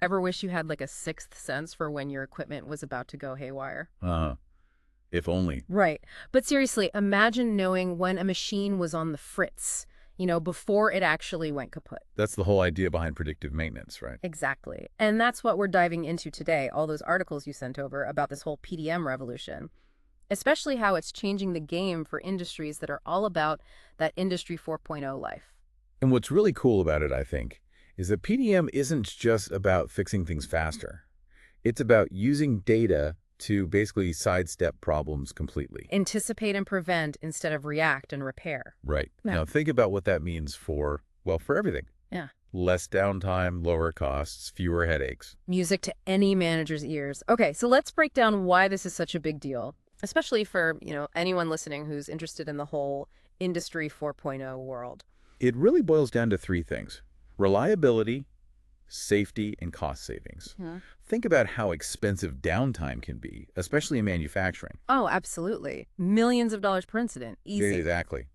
Ever wish you had like a sixth sense for when your equipment was about to go haywire? If only. Right. But seriously, imagine knowing when a machine was on the fritz, before it actually went kaput. That's the whole idea behind predictive maintenance, right? Exactly. And that's what we're diving into today, all those articles you sent over about this whole PDM revolution, especially how it's changing the game for industries that are all about that Industry 4.0 life. And what's really cool about it, I think, is that PDM isn't just about fixing things faster. It's about using data to basically sidestep problems completely. Anticipate and prevent instead of react and repair. Right. Yeah. Now think about what that means for, well, for everything. Yeah. Less downtime, lower costs, fewer headaches. Music to any manager's ears. Okay, so let's break down why this is such a big deal, especially for, anyone listening who's interested in the whole Industry 4.0 world. It really boils down to three things: reliability, safety, and cost savings. Think about how expensive downtime can be, especially in manufacturing. Oh, absolutely. Millions of dollars per incident. Easy. Exactly.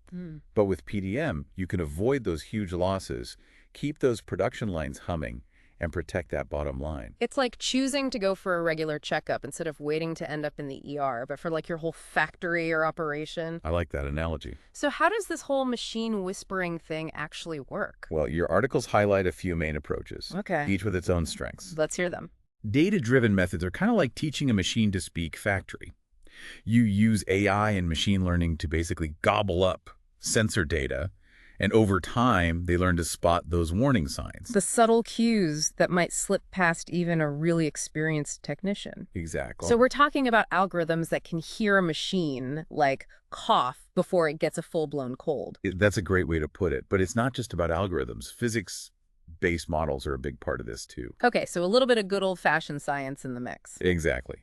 But with PDM, you can avoid those huge losses, keep those production lines humming, and protect that bottom line. It's like choosing to go for a regular checkup instead of waiting to end up in the ER, but for like your whole factory or operation. I like that analogy. So how does this whole machine whispering thing actually work? Well, your articles highlight a few main approaches, Okay. each with its own strengths. Let's hear them. Data-driven methods are kind of like teaching a machine to speak factory. You use AI and machine learning to basically gobble up sensor data, and over time, they learn to spot those warning signs. The subtle cues that might slip past even a really experienced technician. Exactly. So we're talking about algorithms that can hear a machine, like, cough before it gets a full-blown cold. That's a great way to put it, but it's not just about algorithms. Physics-based models are a big part of this too. Okay, so a little bit of good old-fashioned science in the mix. Exactly.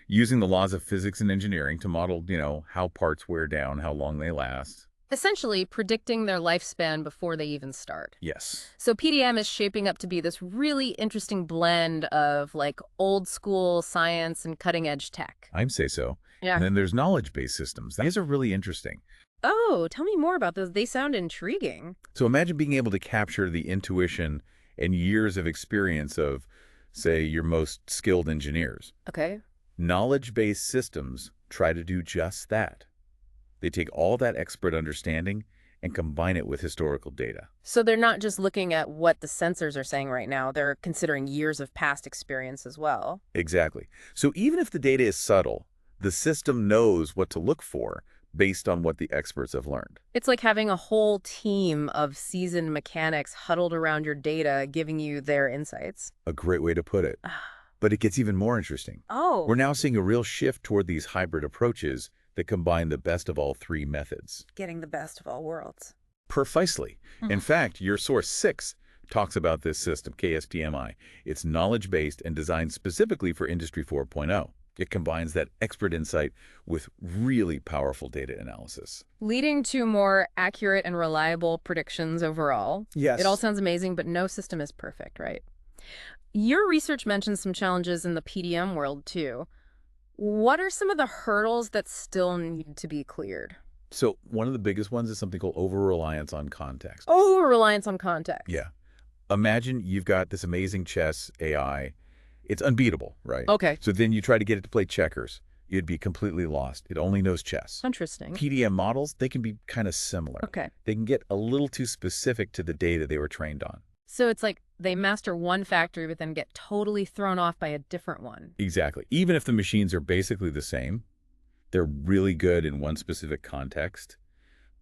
Using the laws of physics and engineering to model, how parts wear down, how long they last. Essentially, predicting their lifespan before they even start. Yes. So PDM is shaping up to be this really interesting blend of, like, old-school science and cutting-edge tech. I'd say so. Yeah. And then there's knowledge-based systems. These are really interesting. Oh, tell me more about those. They sound intriguing. So imagine being able to capture the intuition and years of experience of, say, your most skilled engineers. Okay. Knowledge-based systems try to do just that. They take all that expert understanding and combine it with historical data. So they're not just looking at what the sensors are saying right now, they're considering years of past experience as well. Exactly. So even if the data is subtle, the system knows what to look for based on what the experts have learned. It's like having a whole team of seasoned mechanics huddled around your data, giving you their insights. A great way to put it. But it gets even more interesting. Oh. We're now seeing a real shift toward these hybrid approaches that combine the best of all three methods. Getting the best of all worlds. Precisely. In fact, your source 6 talks about this system, KSTMI. It's knowledge-based and designed specifically for Industry 4.0. It combines that expert insight with really powerful data analysis. Leading to more accurate and reliable predictions overall. Yes. It all sounds amazing, but no system is perfect, right? Your research mentions some challenges in the PDM world, too. What are some of the hurdles that still need to be cleared? So one of the biggest ones is something called over-reliance on context. Over-reliance on context. Yeah. Imagine you've got this amazing chess AI. It's unbeatable, right? Okay. So then you try to get it to play checkers. You'd be completely lost. It only knows chess. Interesting. PDM models, they can be kind of similar. Okay. They can get a little too specific to the data they were trained on. So it's like they master one factory but then get totally thrown off by a different one. Exactly. Even if the machines are basically the same, they're really good in one specific context,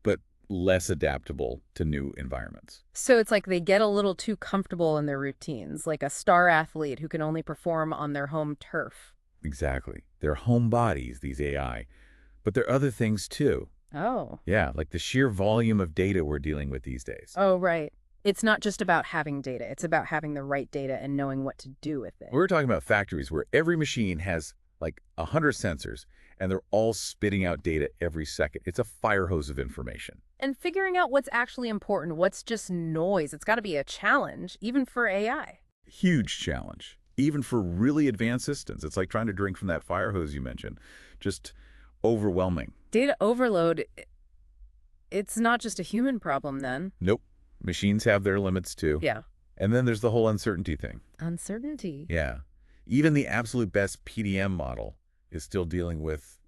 but less adaptable to new environments. So it's like they get a little too comfortable in their routines, like a star athlete who can only perform on their home turf. Exactly. They're home bodies, these AI. But there are other things too. Oh. Yeah, like the sheer volume of data we're dealing with these days. Oh, right. It's not just about having data. It's about having the right data and knowing what to do with it. We're talking about factories where every machine has like 100 sensors, and they're all spitting out data every second. It's a fire hose of information. And figuring out what's actually important, what's just noise. It's got to be a challenge, even for AI. Huge challenge, even for really advanced systems. It's like trying to drink from that fire hose you mentioned. Just overwhelming. Data overload, it's not just a human problem then. Nope. Machines have their limits too. Yeah. And then there's the whole uncertainty thing. Uncertainty. Yeah. Even the absolute best PDM model is still dealing with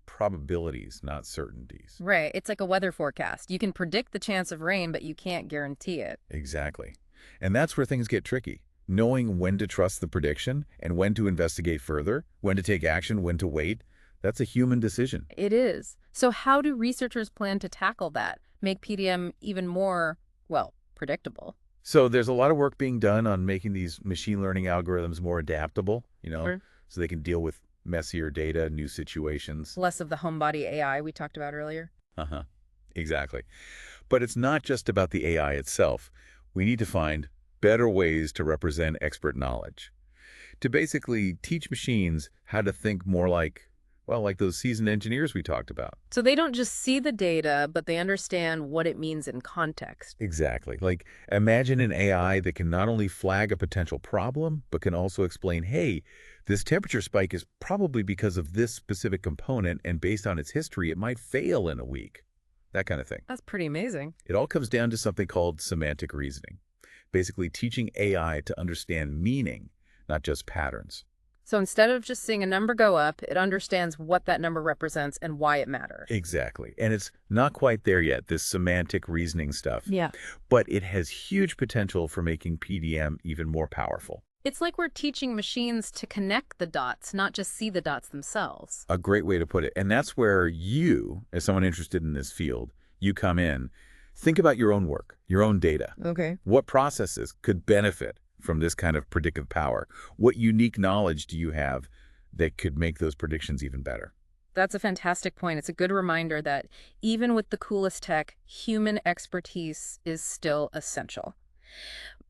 probabilities, not certainties. Right. It's like a weather forecast. You can predict the chance of rain, but you can't guarantee it. Exactly. And that's where things get tricky. Knowing when to trust the prediction and when to investigate further, when to take action, when to wait, that's a human decision. It is. So how do researchers plan to tackle that? Make PDM even more, well, predictable? So there's a lot of work being done on making these machine learning algorithms more adaptable, Or so they can deal with messier data, new situations. less of the homebody AI we talked about earlier? Uh-huh. Exactly. But it's not just about the AI itself. We need to find better ways to represent expert knowledge, to basically teach machines how to think more like, well, like those seasoned engineers we talked about. So they don't just see the data, but they understand what it means in context. Exactly. Like, imagine an AI that can not only flag a potential problem, but can also explain, hey, this temperature spike is probably because of this specific component, and based on its history, it might fail in a week. That kind of thing. That's pretty amazing. It all comes down to something called semantic reasoning, basically teaching AI to understand meaning, not just patterns. So instead of just seeing a number go up, it understands what that number represents and why it matters. Exactly. And it's not quite there yet, this semantic reasoning stuff. Yeah. But it has huge potential for making PDM even more powerful. It's like we're teaching machines to connect the dots, not just see the dots themselves. A great way to put it. And that's where you, as someone interested in this field, you come in. Think about your own work, your own data. Okay. What processes could benefit from this kind of predictive power? What unique knowledge do you have that could make those predictions even better? That's a fantastic point. It's a good reminder that even with the coolest tech, human expertise is still essential.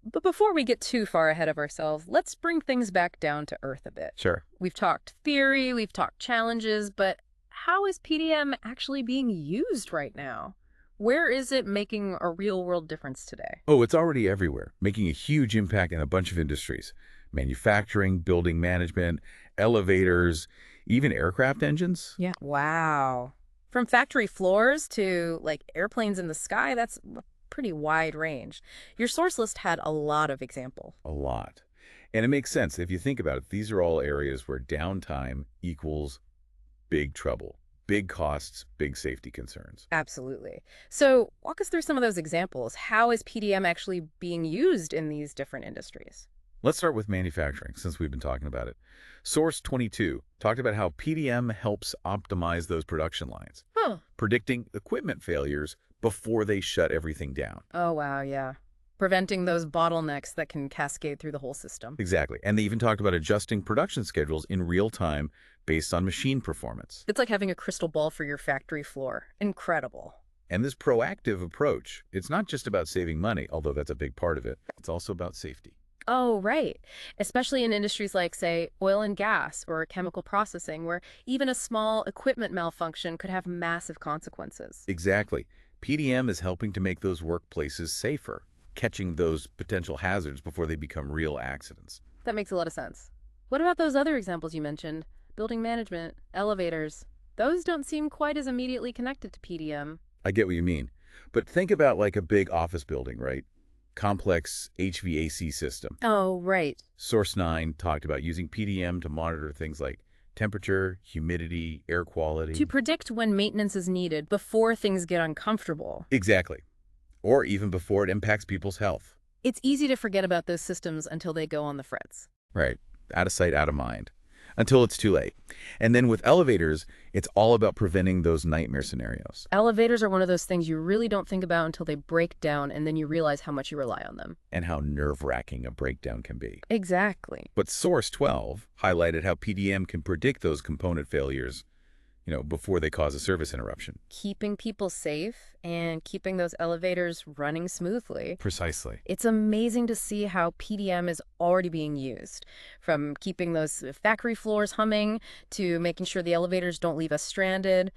But before we get too far ahead of ourselves, let's bring things back down to earth a bit. Sure. We've talked theory, we've talked challenges, but how is PDM actually being used right now? Where is it making a real-world difference today? Oh, it's already everywhere, making a huge impact in a bunch of industries. Manufacturing, building management, elevators, even aircraft engines. Yeah. Wow. From factory floors to like airplanes in the sky, that's a pretty wide range. Your source list had a lot of examples. A lot. And it makes sense if you think about it. These are all areas where downtime equals big trouble, big costs, big safety concerns. Absolutely. So walk us through some of those examples. How is PDM actually being used in these different industries? Let's start with manufacturing, since we've been talking about it. Source 22 talked about how PDM helps optimize those production lines, Huh. predicting equipment failures before they shut everything down. Oh, wow, yeah. Preventing those bottlenecks that can cascade through the whole system. Exactly. And they even talked about adjusting production schedules in real time based on machine performance. It's like having a crystal ball for your factory floor. Incredible. And this proactive approach, it's not just about saving money, although that's a big part of it. It's also about safety. Oh, right. Especially in industries like, say, oil and gas or chemical processing, where even a small equipment malfunction could have massive consequences. Exactly. PDM is helping to make those workplaces safer, catching those potential hazards before they become real accidents. That makes a lot of sense. What about those other examples you mentioned? Building management, elevators. Those don't seem quite as immediately connected to PDM. I get what you mean. But think about like a big office building, right? Complex HVAC system. Oh, right. Source 9 talked about using PDM to monitor things like temperature, humidity, air quality. To predict when maintenance is needed before things get uncomfortable. Exactly. Or even before it impacts people's health. It's easy to forget about those systems until they go on the fritz. Right. Out of sight, out of mind. Until it's too late. And then with elevators, it's all about preventing those nightmare scenarios. Elevators are one of those things you really don't think about until they break down, and then you realize how much you rely on them. And how nerve-wracking a breakdown can be. Exactly. But Source 12 highlighted how PDM can predict those component failures, before they cause a service interruption. Keeping people safe and keeping those elevators running smoothly. Precisely. It's amazing to see how PDM is already being used, from keeping those factory floors humming to making sure the elevators don't leave us stranded.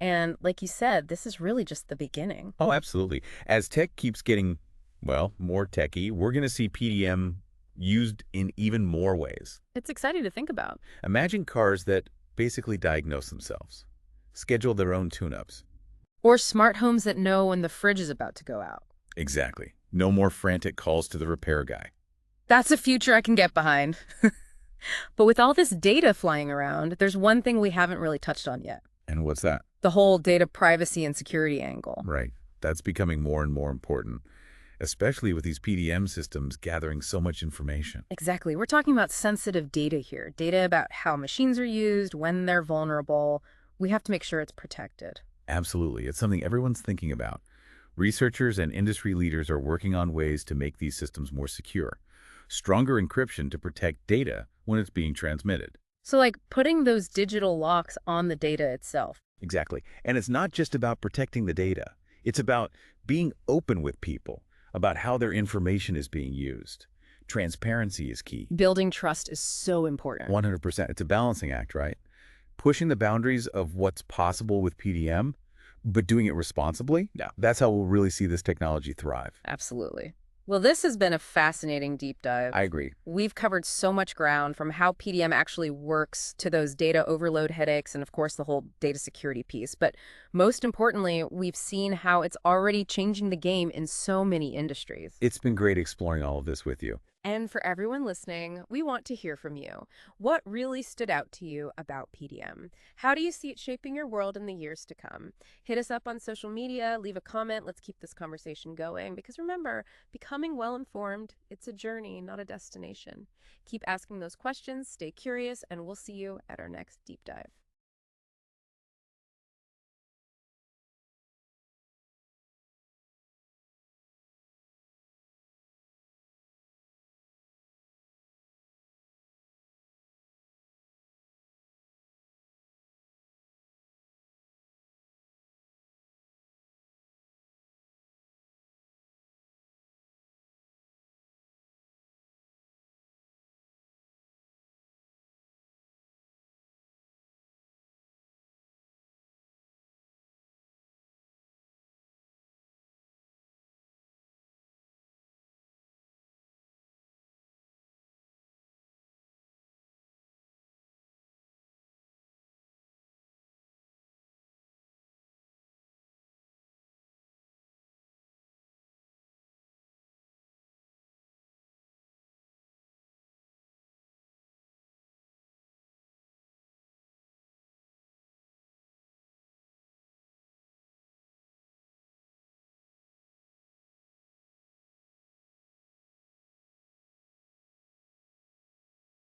And like you said, this is really just the beginning. Oh, absolutely. As tech keeps getting, well, more techy, we're going to see PDM used in even more ways. It's exciting to think about. Imagine cars that basically diagnose themselves, schedule their own tune-ups. Or smart homes that know when the fridge is about to go out. Exactly. No more frantic calls to the repair guy. That's a future I can get behind. But with all this data flying around, there's one thing we haven't really touched on yet. And what's that? The whole data privacy and security angle. Right. That's becoming more and more important, especially with these PDM systems gathering so much information. Exactly. We're talking about sensitive data here. Data about how machines are used, when they're vulnerable. We have to make sure it's protected. Absolutely. It's something everyone's thinking about. Researchers and industry leaders are working on ways to make these systems more secure. Stronger encryption to protect data when it's being transmitted. So like putting those digital locks on the data itself. Exactly. And it's not just about protecting the data. It's about being open with people about how their information is being used. Transparency is key. Building trust is so important. 100%. It's a balancing act, right? Pushing the boundaries of what's possible with PDM, but doing it responsibly. Yeah. That's how we'll really see this technology thrive. Absolutely. Well, this has been a fascinating deep dive. I agree. We've covered so much ground, from how PDM actually works to those data overload headaches and, of course, the whole data security piece. But most importantly, we've seen how it's already changing the game in so many industries. It's been great exploring all of this with you. And for everyone listening, we want to hear from you. What really stood out to you about PDM? How do you see it shaping your world in the years to come? Hit us up on social media, leave a comment. Let's keep this conversation going. Because remember, becoming well-informed, it's a journey, not a destination. Keep asking those questions, stay curious, and we'll see you at our next deep dive.